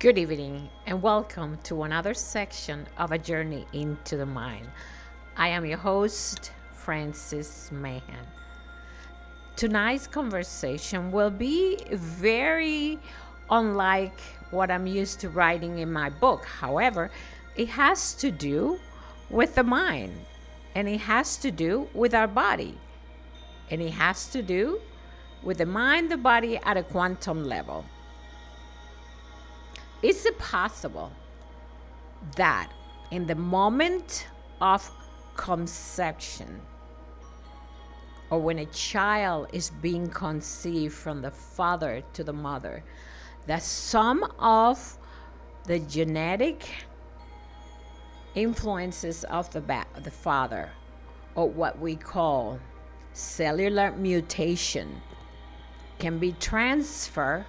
Good evening, and welcome to another section of a journey into the mind. I am your host, Francis Mahan. Tonight's conversation will be very unlike what I'm used to writing in my book. However, it has to do with the mind, and it has to do with our body, and it has to do with the mind, the body at a quantum level. Is it possible that in the moment of conception, or when a child is being conceived from the father to the mother, that some of the genetic influences of the father, or what we call cellular mutation, can be transferred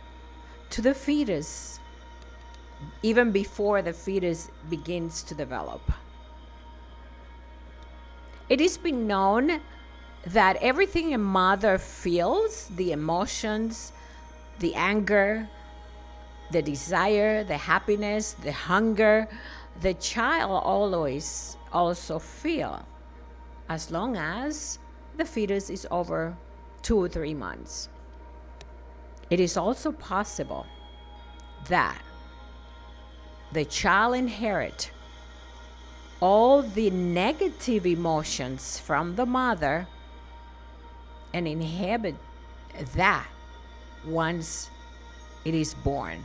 to the fetus even before the fetus begins to develop? It has been known that everything a mother feels, the emotions, the anger, the desire, the happiness, the hunger, the child always also feel, as long as the fetus is over 2 or 3 months. It is also possible that the child inherit all the negative emotions from the mother and inhabit that once it is born.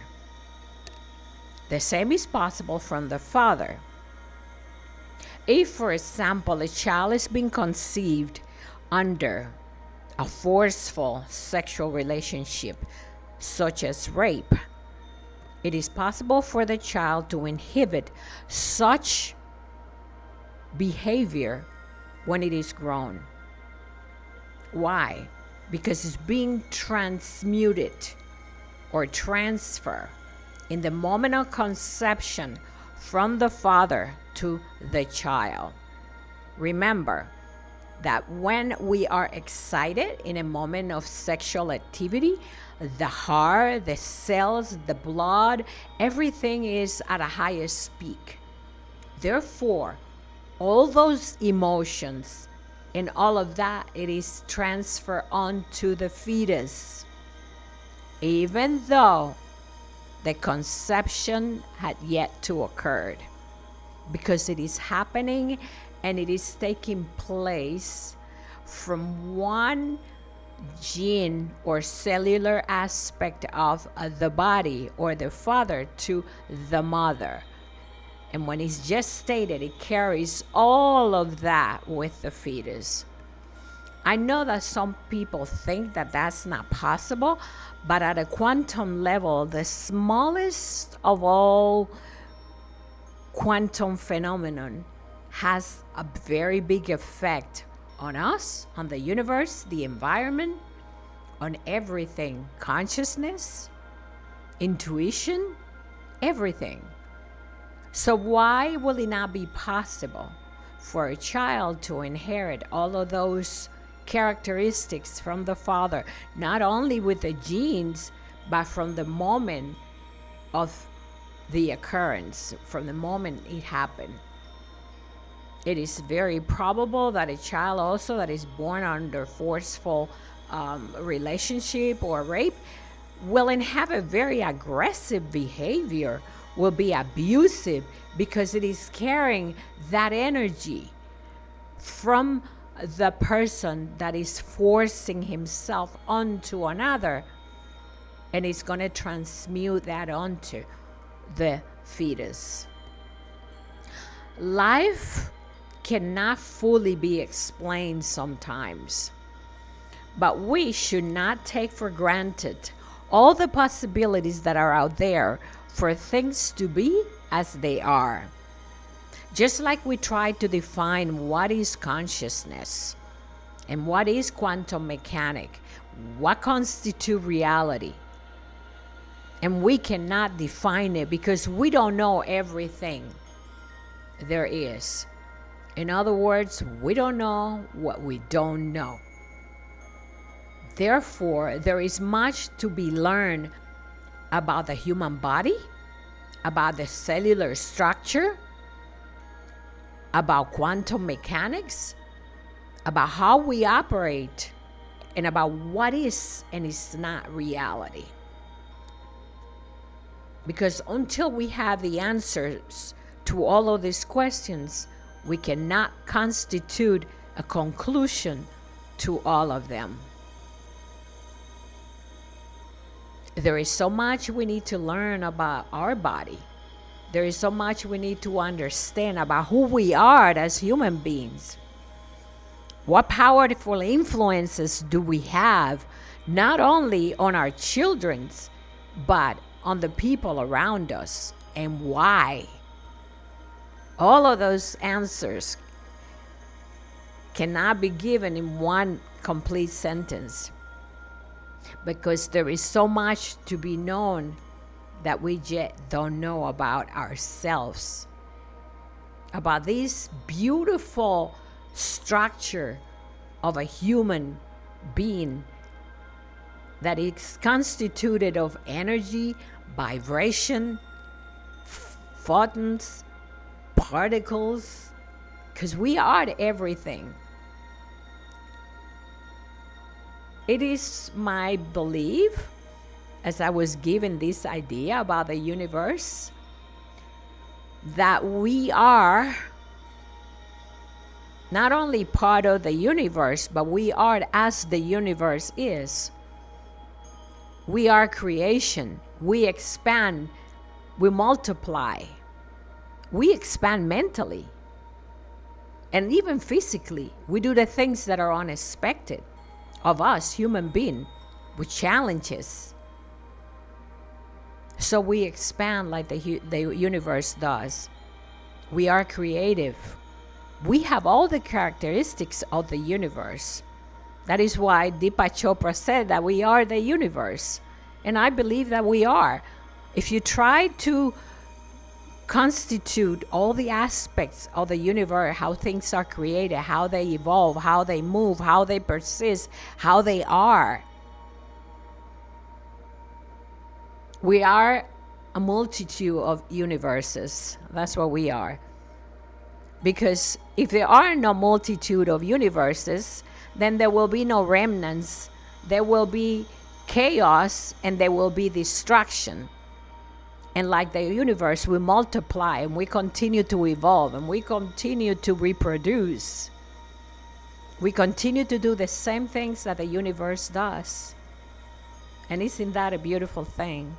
The same is possible from the father. If, for example, a child is being conceived under a forceful sexual relationship, such as rape, it is possible for the child to inhibit such behavior when it is grown. Why? Because it's being transmuted or transferred in the moment of conception from the father to the child. Remember that when we are excited in a moment of sexual activity, the heart, the cells, the blood, everything is at a highest peak. Therefore, all those emotions and all of that, it is transferred onto the fetus, even though the conception had yet to occur, because it is happening and it is taking place from one gene or cellular aspect of the body or the father to the mother. And when it's gestated, it carries all of that with the fetus. I know that some people think that that's not possible, but at a quantum level, the smallest of all quantum phenomenon has a very big effect on us, on the universe, the environment, on everything. Consciousness, intuition, everything. So why will it not be possible for a child to inherit all of those characteristics from the father, not only with the genes, but from the moment of the occurrence, from the moment it happened? It is very probable that a child also that is born under forceful relationship or rape will inhabit very aggressive behavior, will be abusive, because it is carrying that energy from the person that is forcing himself onto another, and it's going to transmute that onto the fetus. Life cannot fully be explained sometimes, but we should not take for granted all the possibilities that are out there for things to be as they are. Just like we try to define what is consciousness and what is quantum mechanics, what constitutes reality, and we cannot define it because we don't know everything there is. In other words, we don't know what we don't know. Therefore, there is much to be learned about the human body about the cellular structure, about quantum mechanics, about how we operate, and about what is and is not reality. Because until we have the answers to all of these questions, we cannot constitute a conclusion to all of them. There is so much we need to learn about our body. There is so much we need to understand about who we are as human beings. What powerful influences do we have, not only on our children's, but on the people around us, and why? All of those answers cannot be given in one complete sentence, because there is so much to be known that we yet don't know about ourselves, about this beautiful structure of a human being that is constituted of energy, vibration, photons, particles, because we are everything. It is my belief, as I was given this idea about the universe, that we are not only part of the universe, but we are as the universe is. We are creation. We expand. We multiply. We expand mentally. And even physically, we do the things that are unexpected of us, human beings, with challenges. So we expand like the universe does. We are creative. We have all the characteristics of the universe. That is why Deepak Chopra said that we are the universe. And I believe that we are. If you try to constitute all the aspects of the universe, how things are created, how they evolve, how they move, how they persist, how they are, we are a multitude of universes. That's what we are. Because if there are no multitude of universes, then there will be no remnants, there will be chaos, and there will be destruction. And like the universe, we multiply and we continue to evolve and we continue to reproduce. We continue to do the same things that the universe does. And isn't that a beautiful thing?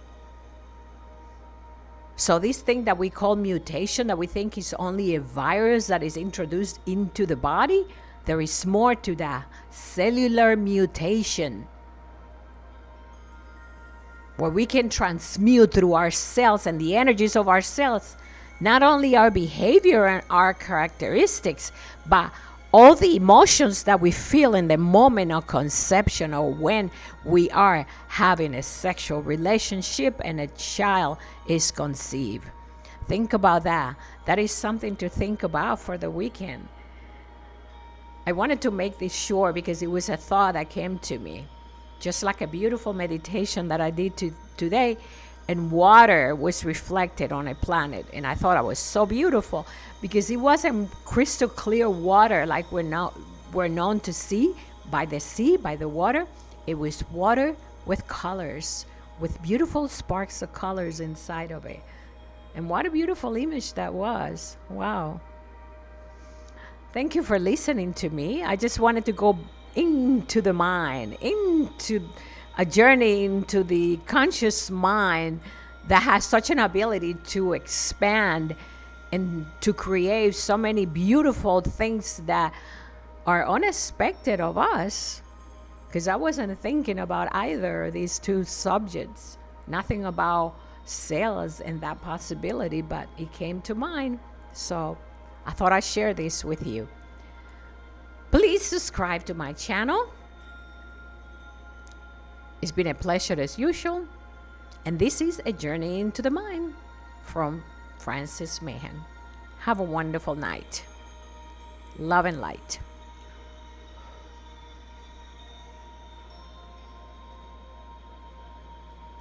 So this thing that we call mutation, that we think is only a virus that is introduced into the body, there is more to that. Cellular mutation, where we can transmute through our cells and the energies of our cells, not only our behavior and our characteristics, but all the emotions that we feel in the moment of conception, or when we are having a sexual relationship and a child is conceived. Think about that. That is something to think about for the weekend. I wanted to make this short because it was a thought that came to me. Just like a beautiful meditation that I did today, and water was reflected on a planet. And I thought it was so beautiful because it wasn't crystal clear water like we're known to see by the sea, by the water. It was water with colors, with beautiful sparks of colors inside of it. And what a beautiful image that was. Wow. Thank you for listening to me. I just wanted to go into the mind, into a journey into the conscious mind that has such an ability to expand and to create so many beautiful things that are unexpected of us. Because I wasn't thinking about either of these two subjects, nothing about cells and that possibility, but it came to mind. So I thought I'd share this with you. Please subscribe to my channel. It's been a pleasure as usual. And this is A Journey into the Mind from Francis Mahan. Have a wonderful night. Love and light.